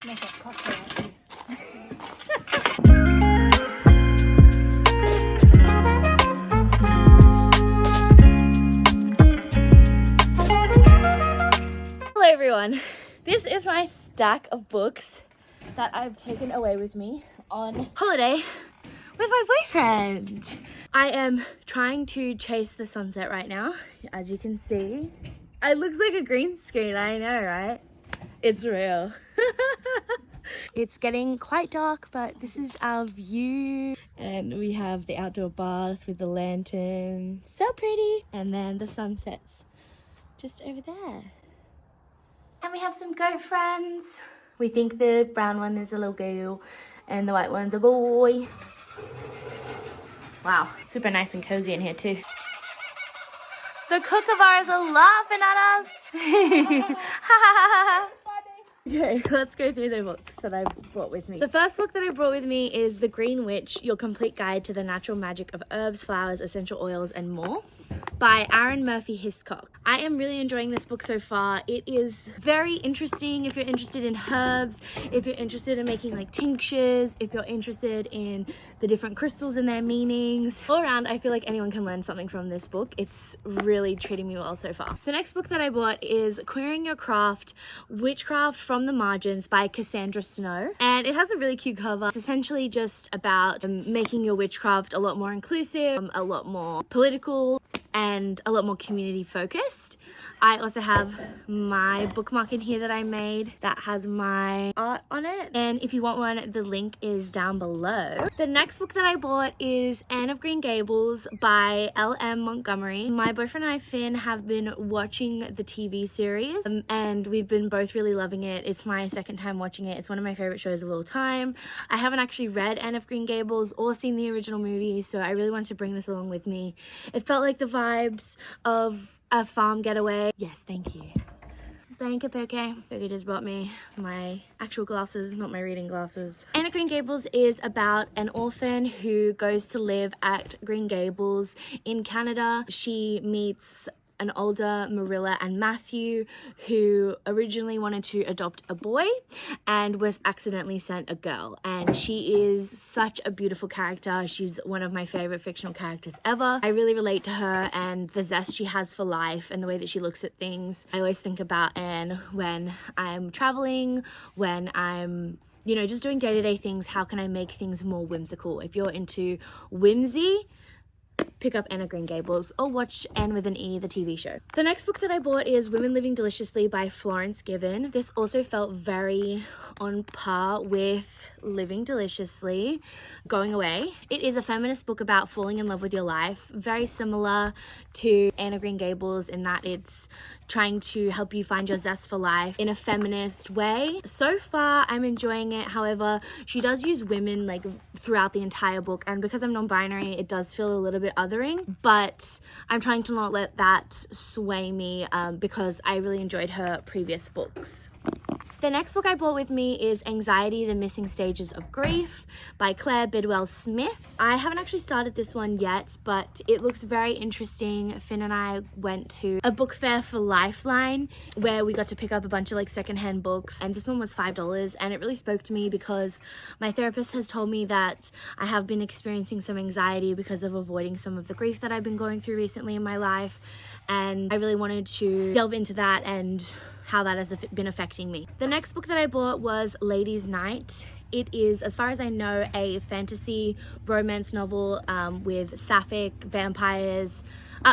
Make a cocktail. Hello everyone, this is my stack of books that I've taken away with me on holiday with my boyfriend. I am trying to chase the sunset right now, as you can see. It looks like a green screen, I know, right? It's real. It's getting quite dark, but this is our view. And we have the outdoor bath with the lantern. So pretty. And then the sun sets just over there. And we have some goat friends. We think the brown one is a little girl and the white one's a boy. Wow, super nice and cozy in here too. The kookaburras are laughing at us. Okay, let's go through the books that I brought with me. The first book that I brought with me is The Green Witch, Your Complete Guide to the Natural Magic of Herbs, Flowers, Essential Oils, and More by Aaron Murphy Hiscock. I am really enjoying this book so far. It is very interesting if you're interested in herbs, if you're interested in making like tinctures, if you're interested in the different crystals and their meanings. All around, I feel like anyone can learn something from this book. It's really treating me well so far. The next book that I bought is Queering Your Craft, Witchcraft from the Margins by Cassandra Snow. And it has a really cute cover. It's essentially just about making your witchcraft a lot more inclusive, a lot more political, and a lot more community focused. I also have my bookmark in here that I made that has my art on it. And if you want one, the link is down below. The next book that I bought is Anne of Green Gables by L.M. Montgomery. My boyfriend and I, Finn, have been watching the TV series and we've been both really loving it. It's my second time watching it. It's one of my favorite shows of all time. I haven't actually read Anne of Green Gables or seen the original movie, so I really wanted to bring this along with me. It felt like the vibes of a farm getaway. Yes, thank you. Thank you, Poke. Poke just brought me my actual glasses, not my reading glasses. Anne of Green Gables is about an orphan who goes to live at Green Gables in Canada. She meets an older Marilla and Matthew who originally wanted to adopt a boy and was accidentally sent a girl. And she is such a beautiful character. She's one of my favorite fictional characters ever. I really relate to her and the zest she has for life and the way that she looks at things. I always think about Anne when I'm traveling, when I'm just doing day-to-day things. How can I make things more whimsical? If you're into whimsy, pick up Anne of Green Gables or watch Anne with an E, the TV show. The next book that I bought is Women Living Deliciously by Florence Given. This also felt very on par with Living Deliciously, Going Away. It is a feminist book about falling in love with your life, very similar to Anne of Green Gables in that it's trying to help you find your zest for life in a feminist way. So far, I'm enjoying it. However, she does use women like throughout the entire book, and because I'm non-binary, it does feel a little bit othering, but I'm trying to not let that sway me because I really enjoyed her previous books. The next book I brought with me is Anxiety, The Missing Stages of Grief by Claire Bidwell Smith. I haven't actually started this one yet, but it looks very interesting. Finn and I went to a book fair for Lifeline where we got to pick up a bunch of like secondhand books, and this one was $5, and it really spoke to me because my therapist has told me that I have been experiencing some anxiety because of avoiding some of the grief that I've been going through recently in my life, and I really wanted to delve into that and how that has been affecting me. The next book that I bought was Ladies' Night. It is, as far as I know, a fantasy romance novel with sapphic vampires.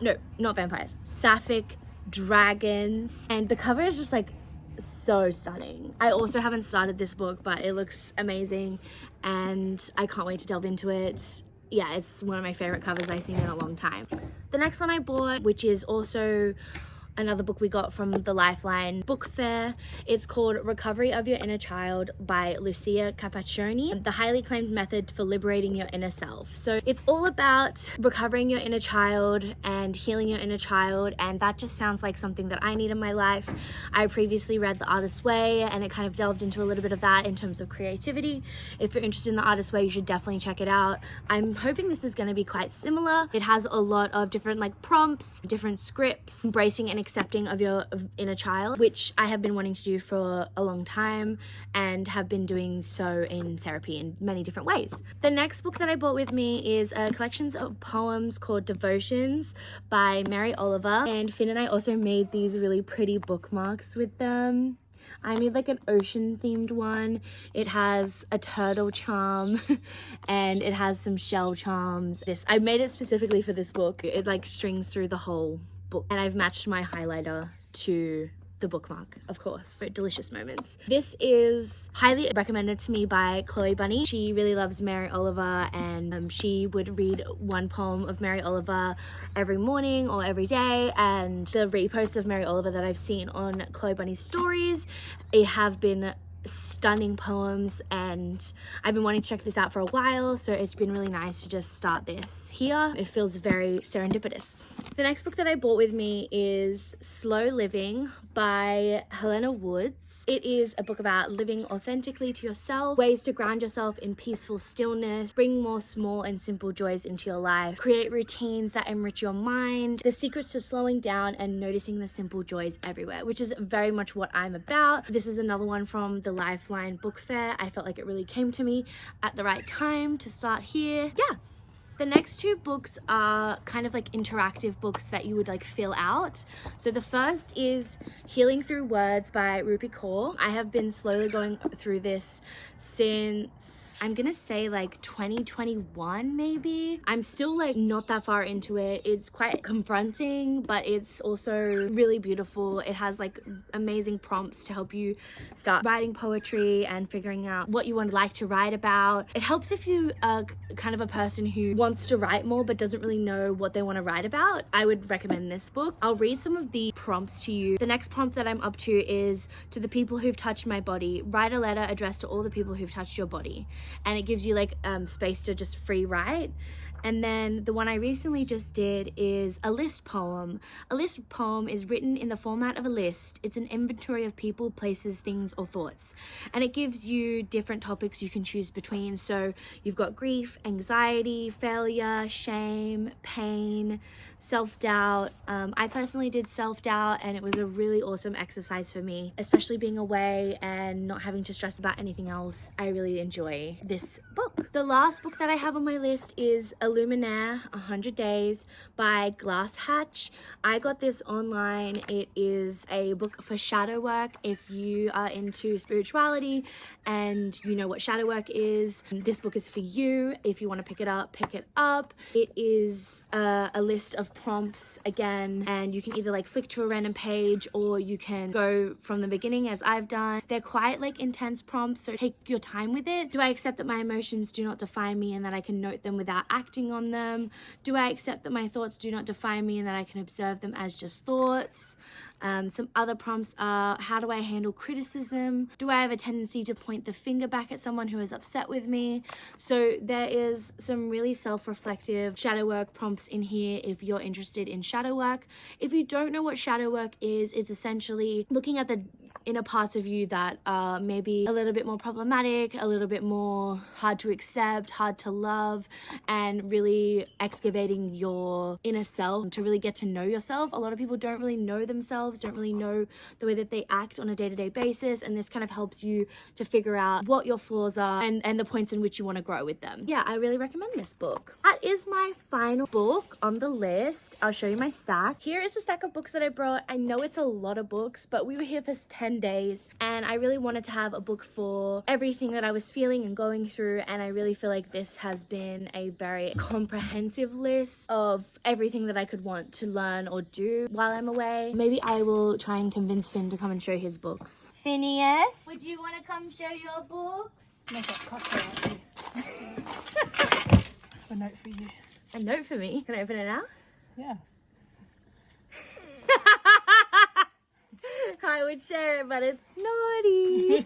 No, not vampires. Sapphic dragons. And the cover is just like so stunning. I also haven't started this book, but it looks amazing and I can't wait to delve into it. Yeah, it's one of my favorite covers I've seen in a long time. The next one I bought, which is also another book we got from the Lifeline book fair. It's called Recovery of Your Inner Child by Lucia Capaccioni, the highly claimed method for liberating your inner self. So it's all about recovering your inner child and healing your inner child, and that just sounds like something that I need in my life. I previously read The Artist's Way and it kind of delved into a little bit of that in terms of creativity. If you're interested in The Artist's Way, you should definitely check it out. I'm hoping this is going to be quite similar. It has a lot of different like prompts, different scripts, embracing and accepting of your inner child, which I have been wanting to do for a long time and have been doing so in therapy in many different ways. The next book that I brought with me is a collection of poems called Devotions by Mary Oliver, and Finn and I also made these really pretty bookmarks with them. I made like an ocean themed one. It has a turtle charm and it has some shell charms. I made it specifically for this book. It like strings through the whole book, and I've matched my highlighter to the bookmark, of course. Delicious moments. This is highly recommended to me by Chloe Bunny. She really loves Mary Oliver, and she would read one poem of Mary Oliver every morning or every day, and the reposts of Mary Oliver that I've seen on Chloe Bunny's stories have been stunning poems, and I've been wanting to check this out for a while, so it's been really nice to just start this here. It feels very serendipitous. The next book that I brought with me is Slow Living by Helena Woods. It is a book about living authentically to yourself, ways to ground yourself in peaceful stillness, bring more small and simple joys into your life, create routines that enrich your mind, the secrets to slowing down and noticing the simple joys everywhere, which is very much what I'm about. This is another one from the Lifeline Book Fair. I felt like it really came to me at the right time to start here. Yeah. The next two books are kind of like interactive books that you would like fill out. So the first is Healing Through Words by Rupi Kaur. I have been slowly going through this since, I'm gonna say like 2021 maybe. I'm still like not that far into it. It's quite confronting, but it's also really beautiful. It has like amazing prompts to help you start writing poetry and figuring out what you would like to write about. It helps if you are kind of a person who wants to write more but doesn't really know what they want to write about. I would recommend this book. I'll read some of the prompts to you. The next prompt that I'm up to is to the people who've touched my body. Write a letter addressed to all the people who've touched your body. And it gives you like space to just free write. And then the one I recently just did is a list poem. A list poem is written in the format of a list. It's an inventory of people, places, things, or thoughts. And it gives you different topics you can choose between. So you've got grief, anxiety, failure, shame, pain, self-doubt. I personally did self-doubt, and it was a really awesome exercise for me, especially being away and not having to stress about anything else. I really enjoy this book. The last book that I have on my list is Illuminaire 100 Days by Glass Hatch. I got this online. It is a book for shadow work. If you are into spirituality and you know what shadow work is, this book is for you. If you want to pick it up, pick it up. It is a list of prompts again, and you can either like flick to a random page or you can go from the beginning as I've done. They're quite like intense prompts, so take your time with it. Do I accept that my emotions do not define me and that I can note them without acting on them? Do I accept that my thoughts do not define me and that I can observe them as just thoughts? Some other prompts are, how do I handle criticism? Do I have a tendency to point the finger back at someone who is upset with me? So there is some really self-reflective shadow work prompts in here if you're interested in shadow work. If you don't know what shadow work is, it's essentially looking at the inner parts of you that are maybe a little bit more problematic, a little bit more hard to accept, hard to love, and really excavating your inner self to really get to know yourself. A lot of people don't really know themselves, don't really know the way that they act on a day-to-day basis, and this kind of helps you to figure out what your flaws are and the points in which you want to grow with them. Yeah, I really recommend this book. That is my final book on the list. I'll show you my stack. Here is the stack of books that I brought. I know it's a lot of books, but we were here for 10 days and I really wanted to have a book for everything that I was feeling and going through, and I really feel like this has been a very comprehensive list of everything that I could want to learn or do while I'm away. Maybe I will try and convince Finn to come and show his books. Phineas, would you want to come show your books? Make a cocktail. A note for you. A note for me? Can I open it now? Yeah. I would share it, but it's naughty.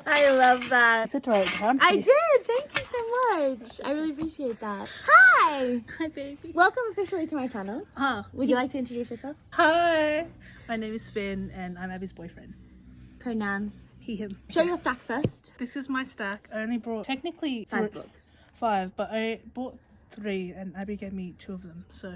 I love that. I said to write it down for I you. did. Thank you so much. I really appreciate that. Hi. Hi, baby. Welcome officially to my channel. Would you like to introduce yourself? Hi. My name is Finn and I'm Abby's boyfriend. Pronouns. He, him. Show your stack first. This is my stack. I only brought technically 5 books. 5, but I bought 3 and Abby gave me 2 of them, so.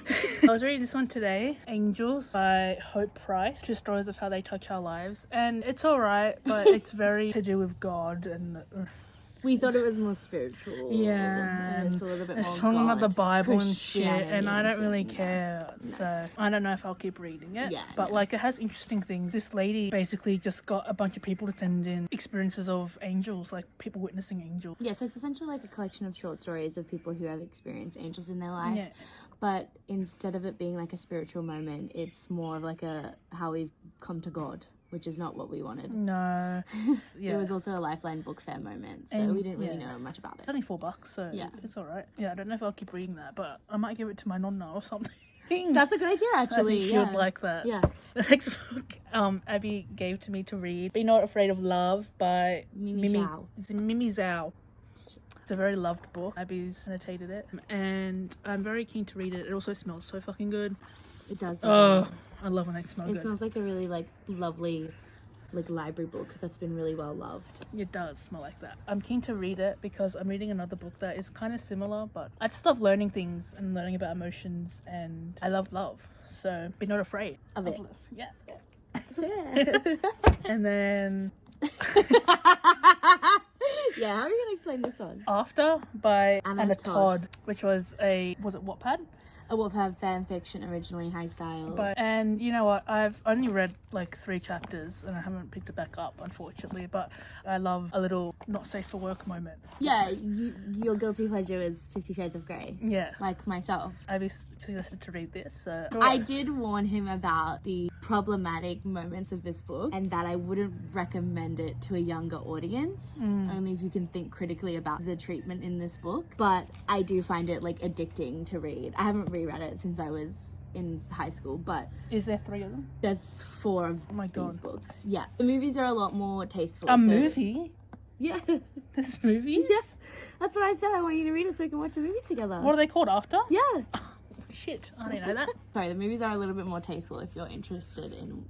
I was reading this one today, Angels by Hope Price. True stories of how they touch our lives. And it's alright, but it's very to do with God and... We thought it was more spiritual. Yeah, and it's a little bit more it's talking about the Bible and shit, Christianity and I don't really shit. care. No. So I don't know if I'll keep reading it. Yeah, but no. like it has interesting things. This lady basically just got a bunch of people to send in experiences of angels, like people witnessing angels. Yeah, so it's essentially like a collection of short stories of people who have experienced angels in their life. Yeah. But instead of it being like a spiritual moment, it's more of like a how we've come to God, which is not what we wanted. No. Yeah. It was also a Lifeline book fair moment, so And, we didn't really yeah. know much about it. It's only $4, so Yeah. it's alright. Yeah, I don't know if I'll keep reading that, but I might give it to my nonna or something. That's a good idea, I actually. think she would like that. Yeah. The next book Abby gave to me to read, Be Not Afraid of Love by Mimi Zhao. It's Mimi Zhao. It's a very loved book. Abby's annotated it, and I'm very keen to read it. It also smells so fucking good. It does. Oh, I love when it smells It good. smells like a really like lovely like library book that's been really well loved. It does smell like that. I'm keen to read it because I'm reading another book that is kind of similar, but I just love learning things and learning about emotions, and I love love. So be not afraid Of it. love. Yeah. Yeah. And then Yeah, how are you gonna explain this one? After by Anna Todd. which was it Wattpad? A Wattpad fan fiction, originally High Styles. And you know what? I've only read like 3 chapters and I haven't picked it back up, unfortunately. But I love a little not safe for work moment. Yeah, your guilty pleasure is 50 Shades of Grey. Yeah. Like myself. Abby suggested to read this, so I did warn him about the problematic moments of this book and that I wouldn't recommend it to a younger audience, only if you can think critically about the treatment in this book. But I do find it like addicting to read. I haven't reread it since I was in high school, but Is there 3 of them? there's 4 of my these God. books. Yeah, the movies are a lot more tasteful. A so- movie? Yeah. There's movies? Yeah, that's what I said. I want you to read it so we can watch the movies together. What are they called, After? Yeah. Shit, I didn't know that. Sorry, the movies are a little bit more tasteful. If you're interested in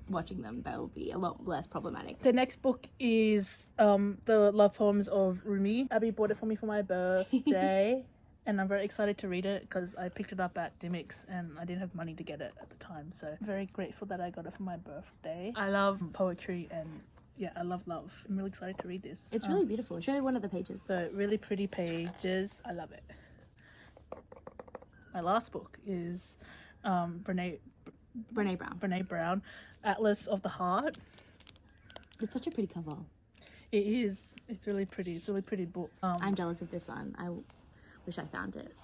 watching them, they'll be a lot less problematic. The next book is the love poems of Rumi. Abby bought it for me for my birthday. And I'm very excited to read it because I picked it up at Dimmicks and I didn't have money to get it at the time. So I'm very grateful that I got it for my birthday. I love poetry and yeah, I love love. I'm really excited to read this. It's really beautiful. Show me one of the pages. So really pretty pages. I love it. My last book is Brene Brown, Atlas of the Heart. It's such a pretty cover. It is. It's really pretty. It's a really pretty book. I'm jealous of this one. I wish I found it.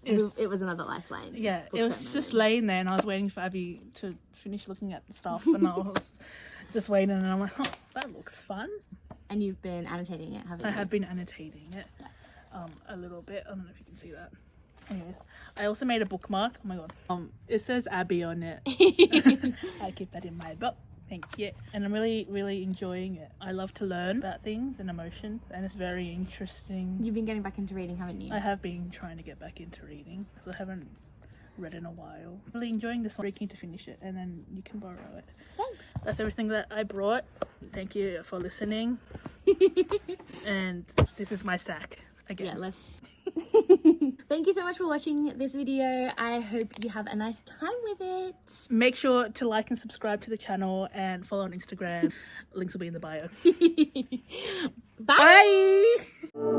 It It was another Lifeline. Yeah, book it was for a just moment. laying there and I was waiting for Abby to finish looking at the stuff and I was just waiting and I'm like, oh, that looks fun. And you've been annotating it, haven't I you? have been annotating it a little bit. I don't know if you can see that. Anyways, I also made a bookmark. Oh my god. It says Abby on it. I keep that in my book. Thank you. And I'm really, really enjoying it. I love to learn about things and emotions and it's very interesting. You've been getting back into reading, haven't you? I have been trying to get back into reading because I haven't read in a while. Really enjoying this one. Very keen to finish it and then you can borrow it. Thanks. That's everything that I brought. Thank you for listening. And this is my sack again. Yeah, let's... Thank you so much for watching this video. I hope you have a nice time with it. Make sure to like and subscribe to the channel and follow on Instagram. Links will be in the bio. Bye! Bye!